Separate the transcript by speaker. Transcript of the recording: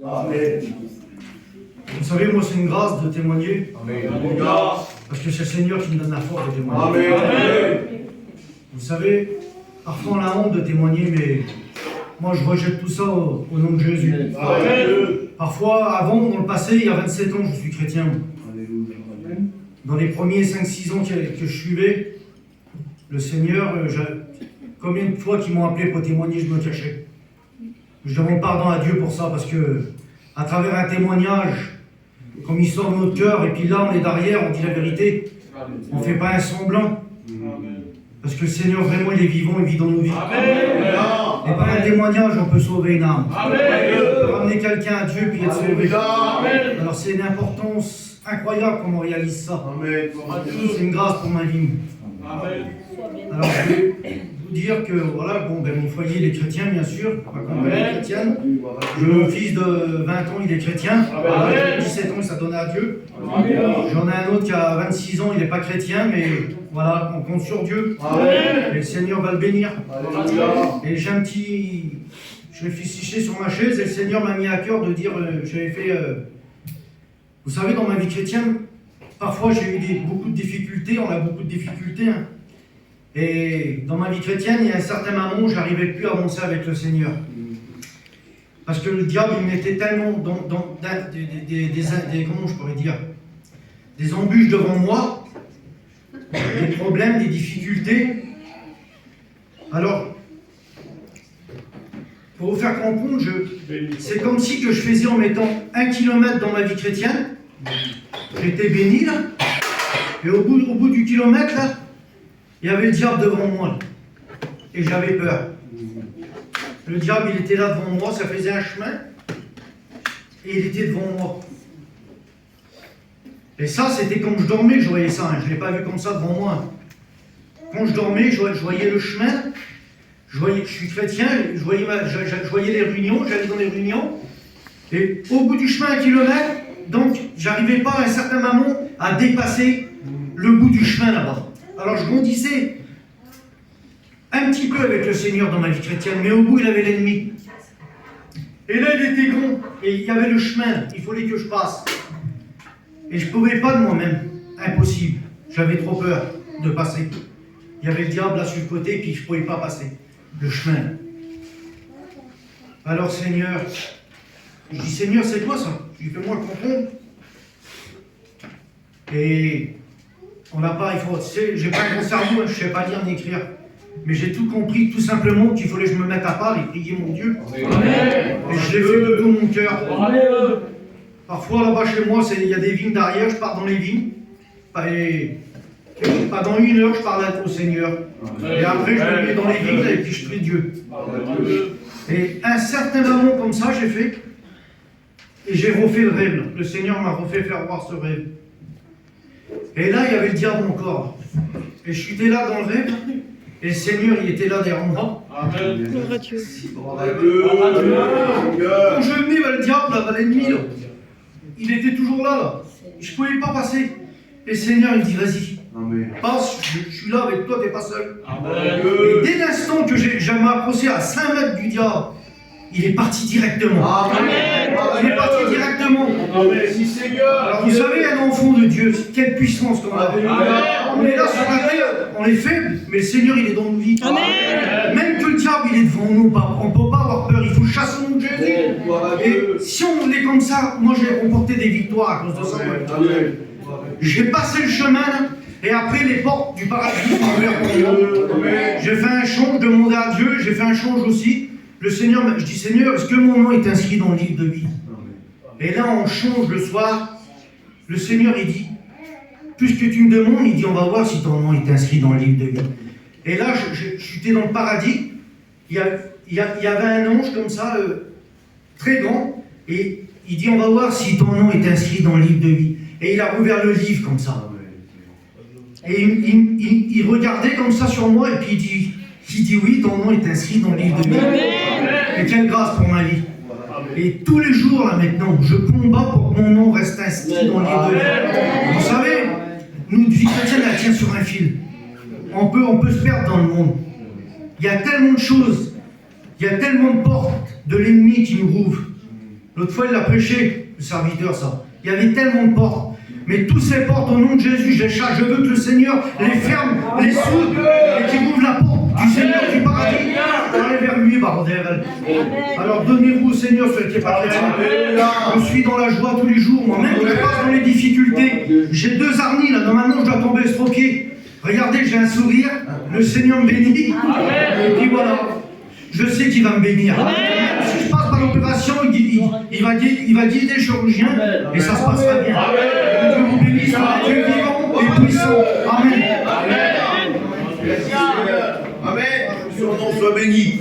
Speaker 1: Amen.
Speaker 2: Vous savez, moi, c'est une grâce de témoigner.
Speaker 1: Amen.
Speaker 2: Parce que c'est le Seigneur qui me donne la force de témoigner.
Speaker 1: Amen.
Speaker 2: Vous savez, parfois on a honte de témoigner, mais moi, je rejette tout ça au nom de Jésus.
Speaker 1: Amen.
Speaker 2: Parfois, avant, dans le passé, il y a 27 ans, je suis chrétien. Dans les premiers 5-6 ans que je suivais, le Seigneur, combien de fois qu'ils m'ont appelé pour témoigner, je me cachais. Je demande pardon à Dieu pour ça, parce que à travers un témoignage, comme il sort de notre cœur, et puis là, on est derrière, on dit la vérité. On ne fait pas un semblant. Parce que le Seigneur, vraiment, il est vivant, il vit dans nos vies. Et par un témoignage, on peut sauver une âme. On peut ramener quelqu'un à Dieu, puis être sauvé. Alors c'est une importance incroyable comme on réalise ça. C'est une grâce pour ma vie. Alors je vais vous dire que voilà, bon, ben, mon foyer il est chrétien bien sûr, ma compagne est chrétienne. Mon fils de 20 ans il est chrétien, 17 ans il s'est donné à Dieu. J'en ai un autre qui a 26 ans, il n'est pas chrétien, mais voilà, on compte sur Dieu. Et le Seigneur va le bénir. Et j'ai un petit... Je réfléchissais sur ma chaise et le Seigneur m'a mis à cœur de dire, j'avais fait... Vous savez, dans ma vie chrétienne, parfois j'ai eu beaucoup de difficultés, on a beaucoup de difficultés. Hein. Et dans ma vie chrétienne, il y a un certain moment où je n'arrivais plus à avancer avec le Seigneur. Parce que le diable, il mettait tellement comment je pourrais dire, des embûches devant moi, des problèmes, des difficultés. Alors, pour vous faire comprendre, c'est comme si que je faisais en mettant 1 kilomètre dans ma vie chrétienne, j'étais béni là, et au bout du kilomètre là, il y avait le diable devant moi, là, et j'avais peur. Le diable il était là devant moi, ça faisait un chemin, et il était devant moi. Et ça c'était quand je dormais, je voyais ça, hein. Je ne l'ai pas vu comme ça devant moi. Quand je dormais, je voyais le chemin. Je suis chrétien, je voyais les réunions, j'allais dans les réunions, et au bout du chemin 1 kilomètre, donc j'arrivais pas à un certain moment à dépasser le bout du chemin là-bas. Alors je grandissais un petit peu avec le Seigneur dans ma vie chrétienne, mais au bout il avait l'ennemi. Et là il était grand, et il y avait le chemin, il fallait que je passe. Et je ne pouvais pas de moi-même, impossible, j'avais trop peur de passer. Il y avait le diable là sur le côté, puis je ne pouvais pas passer le chemin. Alors Seigneur, je dis Seigneur, c'est quoi ça? Je dis fais-moi comprendre. Et on n'a pas, tu sais, j'ai pas un bon cerveau, je ne sais pas lire ni écrire. Mais j'ai tout compris, tout simplement qu'il fallait que je me mette à part et prier mon Dieu. Amen. Et je l'ai fait de tout mon cœur. Parfois là-bas chez moi, il y a des vignes derrière, je pars dans les vignes. Et pendant 1 heure, je parle au Seigneur. Et après, je me mets dans les vignes et puis je prie Dieu. Et un certain moment comme ça, j'ai fait. Et j'ai refait le rêve. Le Seigneur m'a refait faire voir ce rêve. Et là, il y avait le diable encore. Et je suis là dans le rêve. Et le Seigneur, il était là derrière moi.
Speaker 1: Amen.
Speaker 3: Gloire à Dieu.
Speaker 2: Quand je venais, le diable, l'ennemi, il était toujours là. Je ne pouvais pas passer. Et le Seigneur, il me dit, vas-y. Passe, je suis là avec toi, tu n'es pas seul. Et dès l'instant que j'ai approché à 5 mètres du diable, il est parti directement. Il est parti directement. Alors vous savez, un enfant de Dieu, quelle puissance qu'on a. On est là sur la terre, on est faible, mais le Seigneur il est dans nos vies. Même que le diable il est devant nous, on ne peut pas avoir peur, il faut chasser au nom de Jésus. Et si on est comme ça, moi j'ai remporté des victoires à cause de ça. J'ai passé le chemin. Et après, les portes du paradis sont ouvertes pour moi. J'ai fait un change, demandé à Dieu, j'ai fait un change aussi. Le Seigneur, je dis Seigneur, est-ce que mon nom est inscrit dans le livre de vie? Et là, on change le soir. Le Seigneur, il dit, puisque tu me demandes, il dit, on va voir si ton nom est inscrit dans le livre de vie. Et là, j'étais dans le paradis. Il y avait un ange comme ça, très grand. Et il dit, on va voir si ton nom est inscrit dans le livre de vie. Et il a rouvert le livre comme ça. Et il regardait comme ça sur moi et puis il dit oui, ton nom est inscrit dans le livre de vie. Et quelle grâce pour ma vie. Et tous les jours là maintenant, je combats pour que mon nom reste inscrit dans le livre de vie. Vous savez, notre vie chrétienne elle tient sur un fil. On peut se perdre dans le monde. Il y a tellement de choses, il y a tellement de portes de l'ennemi qui nous rouvrent. L'autre fois, il l'a prêché, le serviteur, ça. Il y avait tellement de portes. Mais toutes ces portes, au nom de Jésus, je veux que le Seigneur les ferme, les soude, et qu'il ouvre la porte du Seigneur du paradis pour aller vers lui, bordel. Alors donnez-vous au Seigneur, ceux qui n'est pas chrétien. Je suis dans la joie tous les jours, moi, même quand je passe dans les difficultés. J'ai 2 harnies, là, normalement, je dois tomber estropié. Regardez, j'ai un sourire, le Seigneur me bénit. Et puis voilà, je sais qu'il va me bénir. Si je passe par l'opération, il va guider le chirurgien et ça se passera bien. Que Dieu vous bénisse, Dieu vivant et puissant. Amen.
Speaker 1: Amen. Amen. Son nom soit béni.